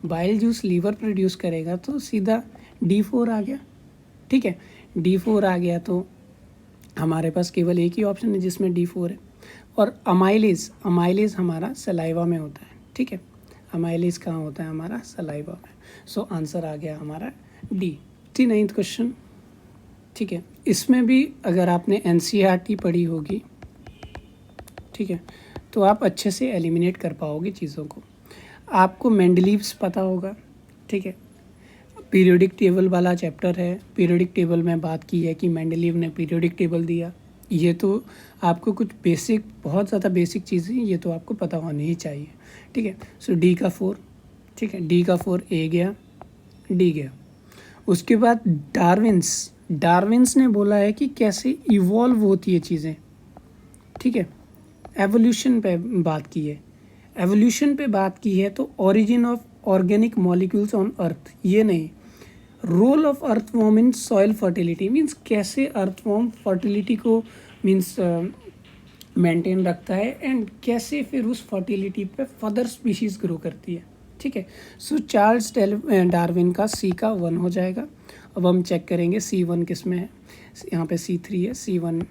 बाइल जूस लीवर प्रोड्यूस करेगा तो सीधा D4 आ गया, ठीक है। D4 आ गया तो हमारे पास केवल एक ही ऑप्शन है जिसमें D4 है। और अमाइलेज हमारा सलाइवा में होता है, ठीक है। अमाइलेज कहाँ होता है हमारा? सलाइवा में। सो आंसर आ गया हमारा D। 69 क्वेश्चन, ठीक है। इसमें भी अगर आपने NCERT पढ़ी होगी, ठीक है, तो आप अच्छे से एलिमिनेट कर पाओगे चीज़ों को। आपको मेंडलीव्स पता होगा, ठीक है। पीरियोडिक टेबल वाला चैप्टर है, पीरियोडिक टेबल में बात की है कि मेंडलीव ने पीरियोडिक टेबल दिया। ये तो आपको कुछ बेसिक, बहुत ज़्यादा बेसिक चीज़ें ये तो आपको पता होनी ही चाहिए, ठीक है। सो D का 4, ठीक है, D का 4 A गया, D गया। उसके बाद डार्विन्स ने बोला है कि कैसे इवॉल्व होती है चीज़ें, ठीक है। एवोल्यूशन पे बात की है, एवोल्यूशन पे बात की है तो origin of organic molecules on earth, ये नहीं। Role of earthworm in soil fertility means कैसे अर्थवॉर्म फर्टिलिटी को मीन्स मेंटेन रखता है एंड कैसे फिर उस फर्टिलिटी पे फर्दर स्पीशीज ग्रो करती है। ठीक है, सो चार्ल्स डार्विन का सी का 1 हो जाएगा। अब हम चेक करेंगे C1 किस में है, यहाँ पे C3 है, C1,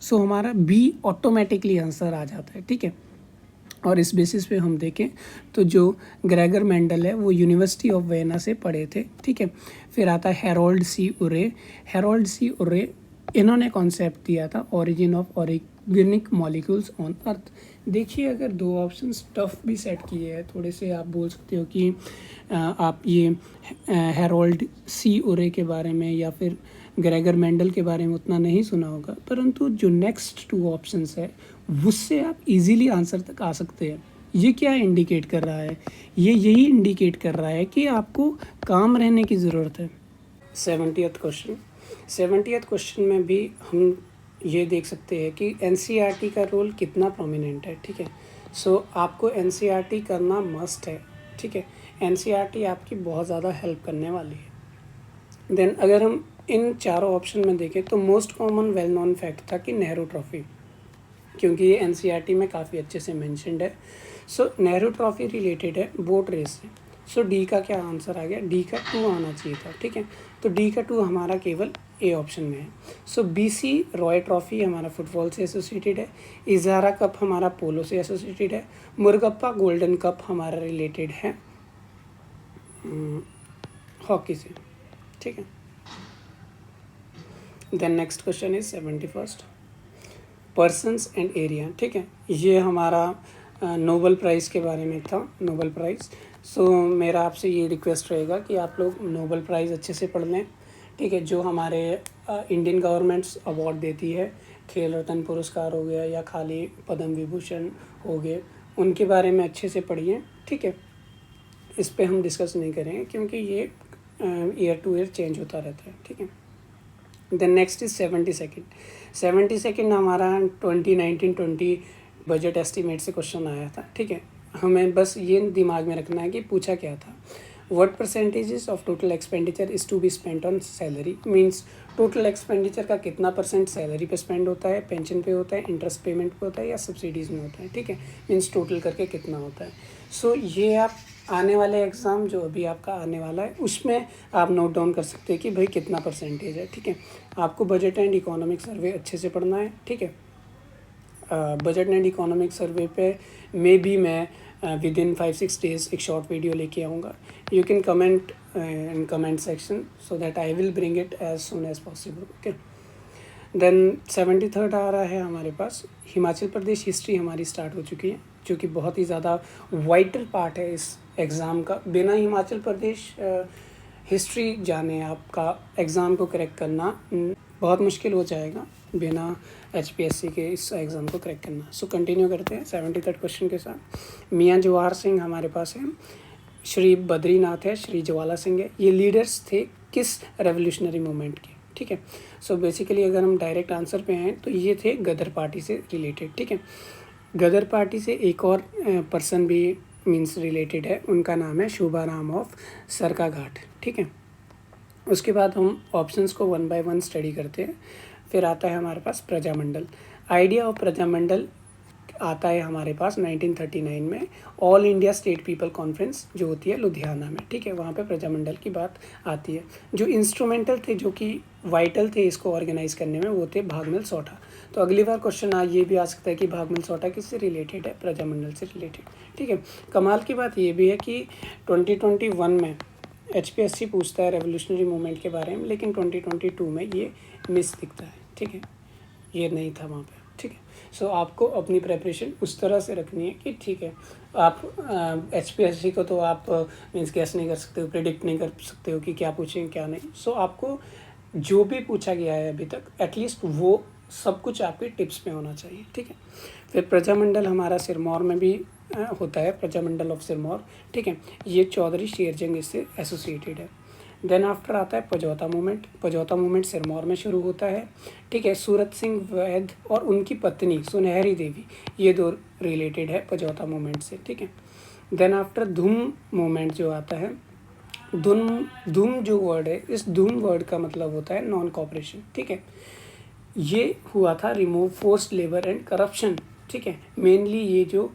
सो हमारा B ऑटोमेटिकली आंसर आ जाता है। ठीक है, और इस बेसिस पे हम देखें तो जो ग्रेगर मेंडल है वो यूनिवर्सिटी ऑफ वेना से पढ़े थे। ठीक है, फिर आता है हैरोल्ड सी उरे। हैरोल्ड सी उरे इन्होंने कॉन्सेप्ट दिया था origin of organic molecules on अर्थ। देखिए, अगर दो ऑप्शंस टफ भी सेट किए हैं थोड़े से, आप बोल सकते हो कि आप ये हैरोल्ड सी उरे के बारे में या फिर ग्रेगर मेंडल के बारे में उतना नहीं सुना होगा, परंतु जो नेक्स्ट 2 ऑप्शंस है उससे आप इजीली आंसर तक आ सकते हैं। ये क्या इंडिकेट कर रहा है? ये यही इंडिकेट कर रहा है कि आपको काम रहने की ज़रूरत है। 70th क्वेश्चन, 70th क्वेश्चन में भी हम ये देख सकते हैं कि NCERT का रोल कितना प्रोमिनेंट है। ठीक है, सो आपको NCERT करना मस्ट है। ठीक है, NCERT आपकी बहुत ज़्यादा हेल्प करने वाली है। देन अगर हम इन चारों ऑप्शन में देखें तो most common well known fact था कि नेहरू ट्रॉफी, क्योंकि ये NCERT में काफ़ी अच्छे से मेंशन्ड है। सो नेहरू ट्रॉफी रिलेटेड है बोट रेस से। सो डी का क्या आंसर आ गया? डी का 2 आना चाहिए था। ठीक है, तो डी का 2 हमारा केवल ए ऑप्शन में है। सो BC रॉय ट्रॉफी हमारा फुटबॉल से एसोसिएटेड है। इजारा कप हमारा पोलो से एसोसिएटेड है। मुर्गप्पा गोल्डन कप हमारा रिलेटेड है हॉकी से। ठीक है, then next question is 71st, persons and area. ठीक है, ये हमारा नोबेल प्राइज़ के बारे में था, नोबेल प्राइज़। सो मेरा आपसे ये रिक्वेस्ट रहेगा कि आप लोग नोबेल प्राइज़ अच्छे से पढ़ लें। ठीक है, जो हमारे इंडियन गवर्नमेंट्स अवार्ड देती है, खेल रत्न पुरस्कार हो गया या खाली पद्म विभूषण हो गए, उनके बारे में अच्छे से पढ़िए। ठीक है, इस पे हम डिस्कस नहीं करेंगे क्योंकि ये ईयर टू ईयर चेंज होता रहता है। ठीक है, देन नेक्स्ट इज 72nd हमारा 2019-20 बजट एस्टीमेट से क्वेश्चन आया था। ठीक है, हमें बस ये दिमाग में रखना है कि पूछा क्या था। What percentages of total expenditure is to be spent on salary, means total expenditure का कितना % सैलरी पे स्पेंड होता है, पेंशन पे होता है, इंटरेस्ट पेमेंट पे होता है या सब्सिडीज़ में होता है। ठीक है, मींस टोटल करके कितना होता है। सो ये आप आने वाले एग्ज़ाम जो अभी आपका आने वाला है उसमें आप नोट डाउन कर सकते हैं कि भाई कितना % है। ठीक है, आपको बजट एंड इकोनॉमिक सर्वे अच्छे से पढ़ना है। ठीक है, बजट एंड इकोनॉमिक सर्वे पे भी मैं विद इन 5-6 डेज़ एक शॉर्ट वीडियो लेके आऊँगा। You can comment in comment section so that I will bring it as soon as possible. Okay, then 73rd आ रहा है हमारे पास, हिमाचल प्रदेश हिस्ट्री हमारी स्टार्ट हो चुकी है, जो कि बहुत ही ज़्यादा वाइटल पार्ट है इस एग्ज़ाम का। बिना हिमाचल प्रदेश हिस्ट्री जाने आपका एग्ज़ाम को करेक्ट करना बहुत मुश्किल हो जाएगा, बिना HPSC के इस एग्ज़ाम को क्रैक करना। सो कंटिन्यू करते हैं 73rd क्वेश्चन के साथ। मियाँ जवाहर सिंह हमारे पास है, श्री बद्रीनाथ है, श्री ज्वाला सिंह है। ये लीडर्स थे किस रेवोल्यूशनरी मूवमेंट के? ठीक है, सो बेसिकली अगर हम डायरेक्ट आंसर पे हैं तो ये थे गदर पार्टी से रिलेटेड। ठीक है, गदर पार्टी से एक और पर्सन भी मीन्स रिलेटेड है, उनका नाम है शोभाराम ऑफ सरकाघाट। ठीक है, उसके बाद हम ऑप्शंस को 1 बाय 1 स्टडी करते हैं। फिर आता है हमारे पास प्रजामंडल। आइडिया ऑफ प्रजामंडल आता है हमारे पास 1939 में all India state people conference जो होती है लुधियाना में। ठीक है, वहाँ पे प्रजामंडल की बात आती है। जो इंस्ट्रूमेंटल थे, जो कि वाइटल थे इसको ऑर्गेनाइज करने में, वो थे भागमिल सोठा। तो अगली बार क्वेश्चन ये भी आ सकता है कि भागमिल सोठा किससे रिलेटेड है? प्रजामंडल से रिलेटेड। ठीक है, कमाल की बात ये भी है कि 2021 में HPSC पूछता है रेवोल्यूशनरी मूवमेंट के बारे में, लेकिन 2022 में ये मिस दिखता है। ठीक है, ये नहीं था वहाँ पे। ठीक है, सो आपको अपनी प्रेपरेशन उस तरह से रखनी है कि ठीक है, आप HPSC को तो आप मीन्स गैस नहीं कर सकते हो, प्रेडिक्ट नहीं कर सकते हो कि क्या पूछेंगे क्या नहीं। सो आपको जो भी पूछा गया है अभी तक एटलीस्ट वो सब कुछ आपके टिप्स में होना चाहिए। ठीक है, फिर प्रजामंडल हमारा सिरमौर में भी होता है, प्रजामंडल ऑफ सिरमौर। ठीक है, ये चौधरी शेरजंग इससे एसोसिएटेड है। देन आफ्टर आता है पजौता मूवमेंट। पजौता मूवमेंट सिरमौर में शुरू होता है, ठीक है। सूरत सिंह वैद और उनकी पत्नी सुनहरी देवी, ये दो रिलेटेड है पजौता मूवमेंट से, ठीक है। देन आफ्टर धूम मूवमेंट जो आता है, धूम जो वर्ड है, इस धूम वर्ड का मतलब होता है नॉन कॉपरेशन, ठीक है। ये हुआ था remove forced labour and corruption, ठीक है। मेनली ये जो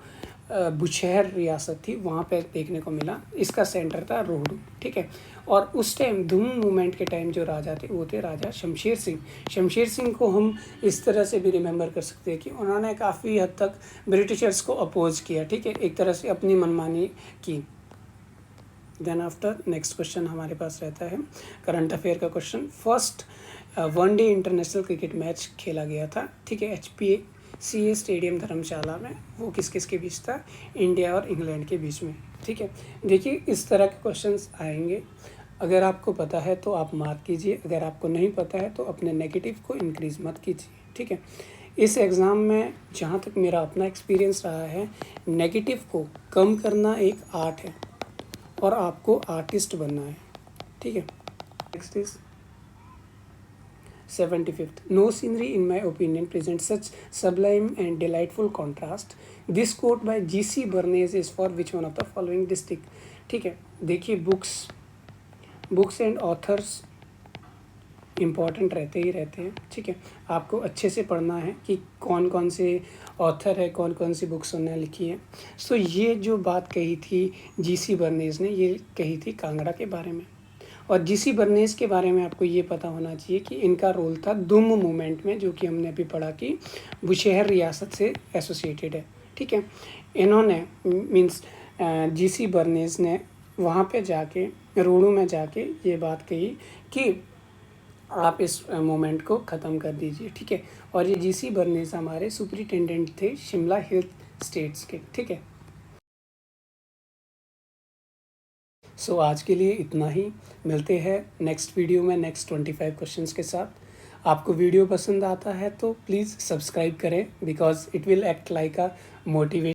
बुशहर रियासत थी वहाँ पे देखने को मिला, इसका सेंटर था रोहड़ू, ठीक है। और उस टाइम धूम मूवमेंट के टाइम जो राजा थे वो थे राजा शमशेर सिंह। शमशेर सिंह को हम इस तरह से भी रिमेंबर कर सकते हैं कि उन्होंने काफ़ी हद तक ब्रिटिशर्स को अपोज किया, ठीक है, एक तरह से अपनी मनमानी की। देन आफ्टर नेक्स्ट क्वेश्चन हमारे पास रहता है करंट अफेयर का question. First one day international cricket match खेला गया था, ठीक है, HPCA स्टेडियम धर्मशाला में। वो किस किस के बीच था? इंडिया और इंग्लैंड के बीच में, ठीक है। देखिए इस तरह के क्वेश्चंस आएंगे, अगर आपको पता है तो आप मार्क कीजिए, अगर आपको नहीं पता है तो अपने नेगेटिव को इंक्रीज मत कीजिए, ठीक है। इस एग्ज़ाम में जहाँ तक मेरा अपना एक्सपीरियंस रहा है, नेगेटिव को कम करना एक आर्ट है और आपको आर्टिस्ट बनना है, ठीक है। Next is 75th. No scenery, in my opinion, presents such sublime and delightful contrast. This quote by G.C. Bernays is for which one of the following district? ठीक है, देखिए बुक्स एंड ऑथर्स इम्पॉर्टेंट रहते ही रहते हैं, ठीक है। आपको अच्छे से पढ़ना है कि कौन कौन से ऑथर है, कौन कौन सी बुक्स उन्होंने लिखी है। सो ये जो बात कही थी G.C. बर्नेज़ ने, ये कही थी कांगड़ा के बारे में। और G.C. बर्नेज़ के बारे में आपको ये पता होना चाहिए कि इनका रोल था दुम मूवमेंट में, जो कि हमने अभी पढ़ा कि बुशहर रियासत से एसोसिएटेड है, ठीक है। इन्होंने मीन्स G.C. बर्नेज़ ने वहाँ पे जाके रोहड़ू में जाके ये बात कही कि आप इस मूवमेंट को ख़त्म कर दीजिए, ठीक है। और ये G.C. बर्नेज़ हमारे सुपरिटेंडेंट थे शिमला हिल स्टेट्स के, ठीक है। सो आज के लिए इतना ही, मिलते हैं नेक्स्ट वीडियो में नेक्स्ट 25 क्वेश्चंस के साथ। आपको वीडियो पसंद आता है तो प्लीज़ सब्सक्राइब करें, because it will act like a motivation.